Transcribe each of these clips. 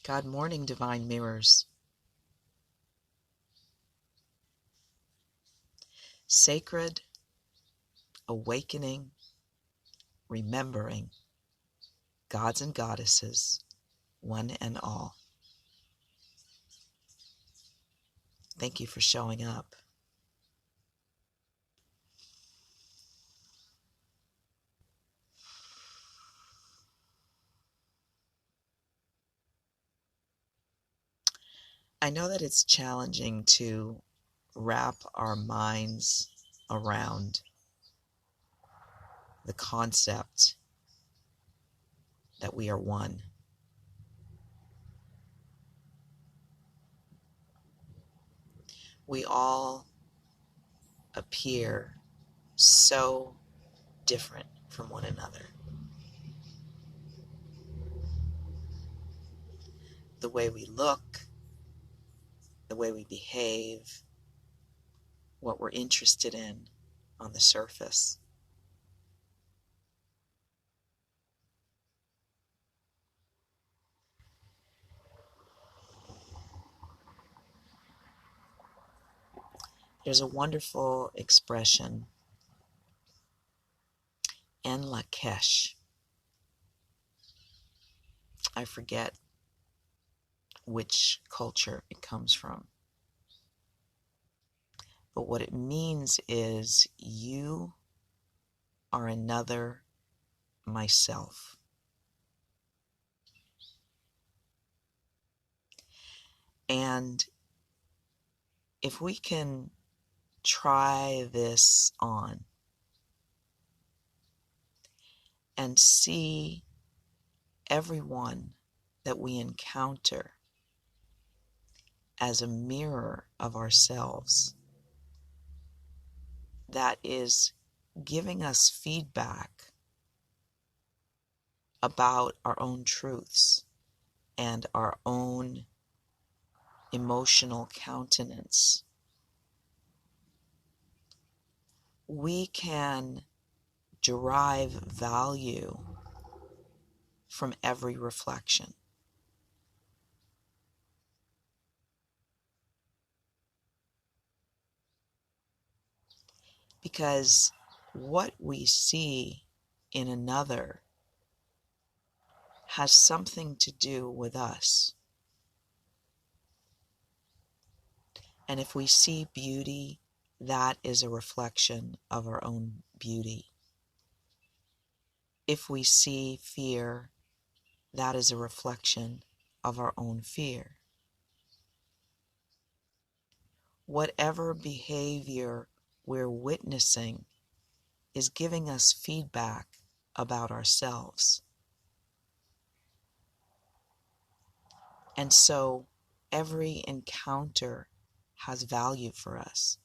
God morning, divine mirrors. Sacred, awakening, remembering, gods and goddesses, one and all. Thank you for showing up. I know that it's challenging to wrap our minds around the concept that we are one. We all appear so different from one another. The way we look, the way we behave, what we're interested in on the surface. There's a wonderful expression, en lakesh. I forget which culture it comes from. But what it means is you are another myself. And if we can try this on and see everyone that we encounter as a mirror of ourselves that is giving us feedback about our own truths and our own emotional countenance, we can derive value from every reflection. Because what we see in another has something to do with us. And if we see beauty, that is a reflection of our own beauty. If we see fear, that is a reflection of our own fear. Whatever behavior we're witnessing is giving us feedback about ourselves. And so every encounter has value for us.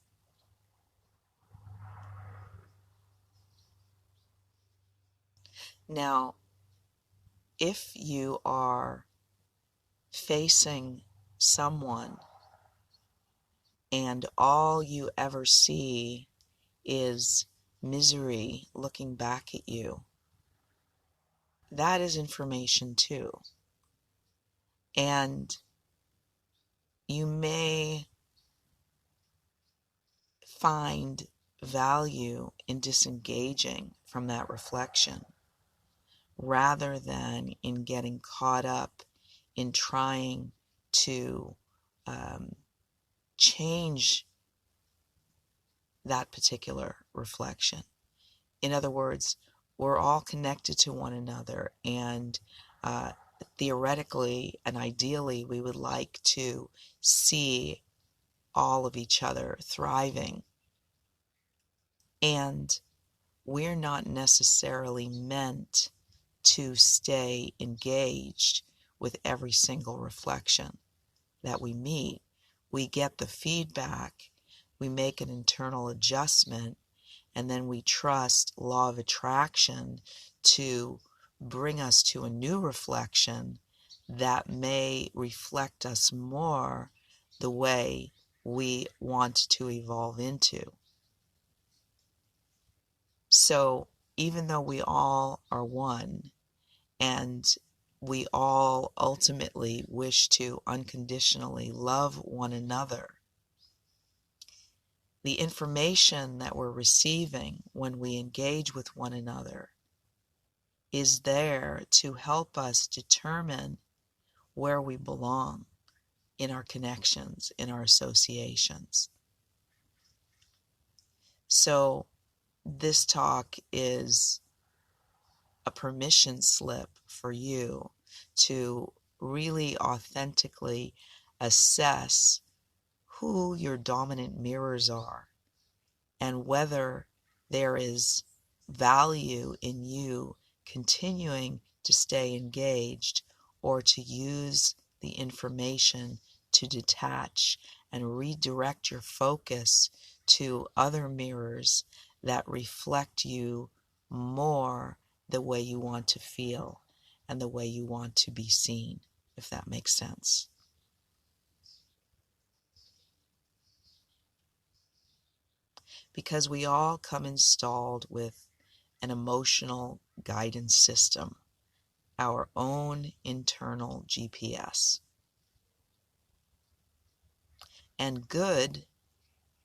Now, if you are facing someone and all you ever see is misery looking back at you, that is information too. And you may find value in disengaging from that reflection rather than in getting caught up in trying to change that particular reflection. In other words, we're all connected to one another, and theoretically and ideally we would like to see all of each other thriving. And we're not necessarily meant to stay engaged with every single reflection that we meet. We get the feedback, we make an internal adjustment, and then we trust law of attraction to bring us to a new reflection that may reflect us more the way we want to evolve into. So even though we all are one, and we all ultimately wish to unconditionally love one another, the information that we're receiving when we engage with one another is there to help us determine where we belong in our connections, in our associations. So this talk is a permission slip for you to really authentically assess who your dominant mirrors are and whether there is value in you continuing to stay engaged or to use the information to detach and redirect your focus to other mirrors that reflect you more the way you want to feel and the way you want to be seen, if that makes sense. Because we all come installed with an emotional guidance system, our own internal GPS. And good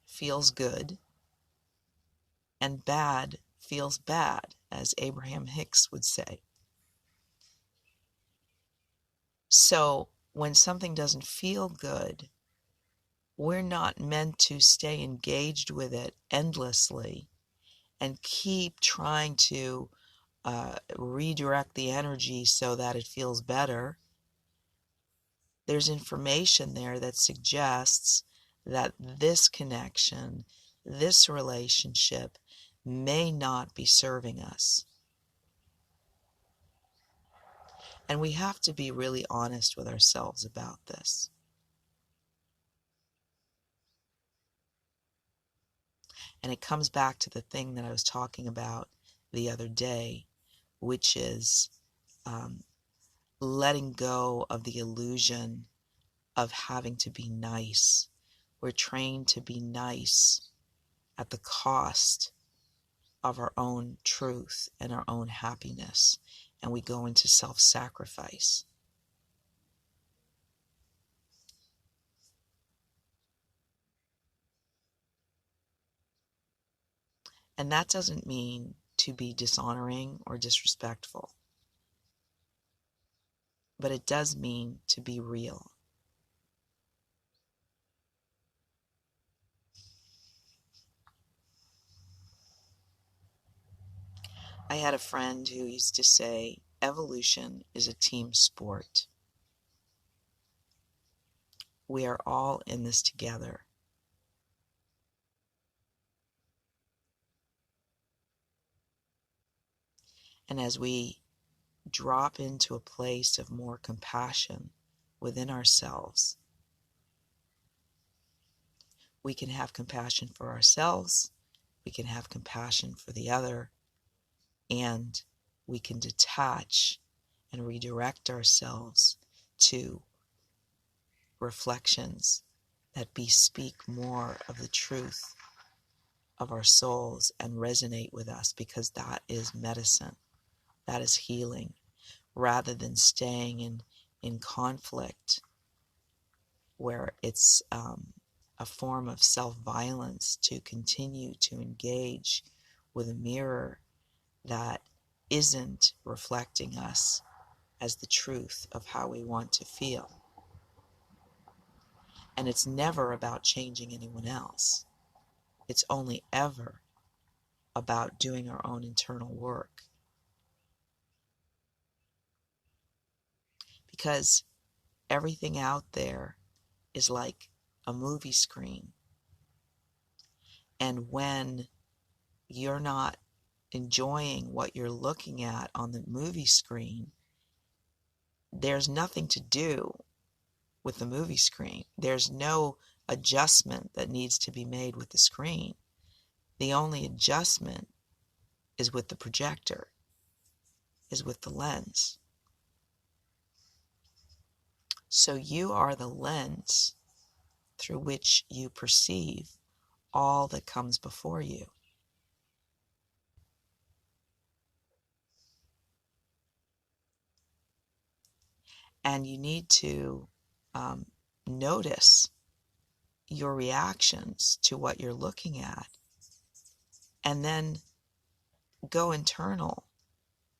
feels good, and bad feels bad, as Abraham Hicks would say. So when something doesn't feel good, we're not meant to stay engaged with it endlessly and keep trying to redirect the energy so that it feels better. There's information there that suggests that this connection, this relationship may not be serving us. And we have to be really honest with ourselves about this. And it comes back to the thing that I was talking about the other day, which is letting go of the illusion of having to be nice. We're trained to be nice at the cost of our own truth and our own happiness, and we go into self-sacrifice. And that doesn't mean to be dishonoring or disrespectful, but it does mean to be real. I had a friend who used to say, evolution is a team sport. We are all in this together. And as we drop into a place of more compassion within ourselves, we can have compassion for ourselves, we can have compassion for the other, and we can detach and redirect ourselves to reflections that bespeak more of the truth of our souls and resonate with us, because that is medicine, that is healing, rather than staying in conflict where it's a form of self-violence to continue to engage with a mirror that isn't reflecting us as the truth of how we want to feel. And it's never about changing anyone else. It's only ever about doing our own internal work. Because everything out there is like a movie screen. And when you're not enjoying what you're looking at on the movie screen, there's nothing to do with the movie screen. There's no adjustment that needs to be made with the screen. The only adjustment is with the projector, is with the lens. So you are the lens through which you perceive all that comes before you. And you need to notice your reactions to what you're looking at, and then go internal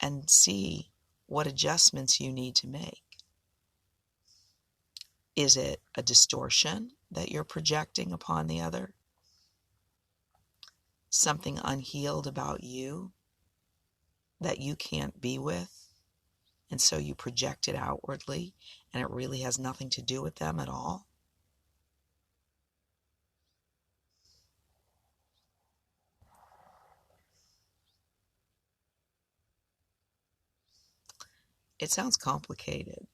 and see what adjustments you need to make. Is it a distortion that you're projecting upon the other? Something unhealed about you that you can't be with, and so you project it outwardly, and it really has nothing to do with them at all? It sounds complicated,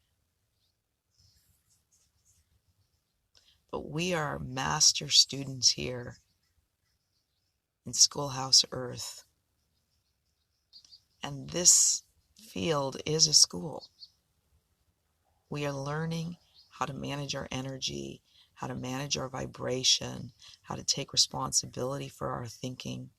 but we are master students here in Schoolhouse Earth, and this field is a school. We are learning how to manage our energy, how to manage our vibration, how to take responsibility for our thinking.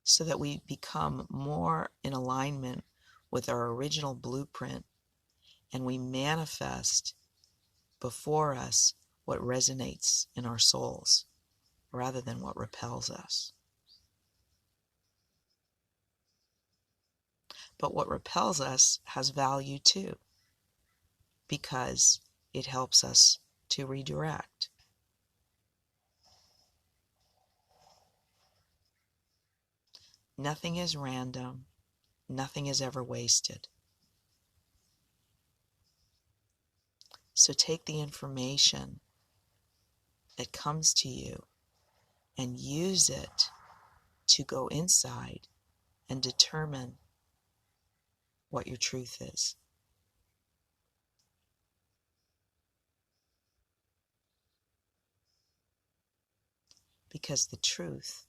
So that we become more in alignment with our original blueprint, and we manifest before us what resonates in our souls rather than what repels us. But what repels us has value too, because it helps us to redirect. Nothing is random. Nothing is ever wasted. So take the information that comes to you and use it to go inside and determine what your truth is. Because the truth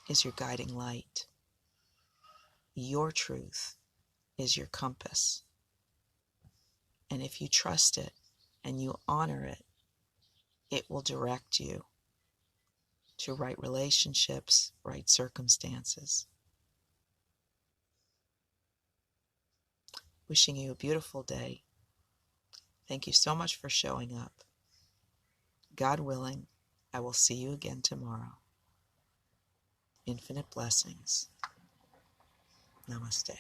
is your guiding light. Your truth is your compass. And if you trust it and you honor it, it will direct you to right relationships, right circumstances. Wishing you a beautiful day. Thank you so much for showing up. God willing, I will see you again tomorrow. Infinite blessings. Namaste.